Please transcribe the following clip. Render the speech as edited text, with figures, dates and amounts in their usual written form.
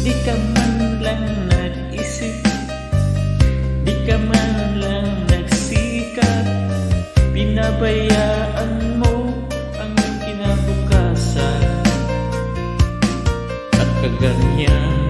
Di ka man lang nag-isip, di ka man lang nagsikap, pinabayaan mo ang kinabukasan. At kaganyan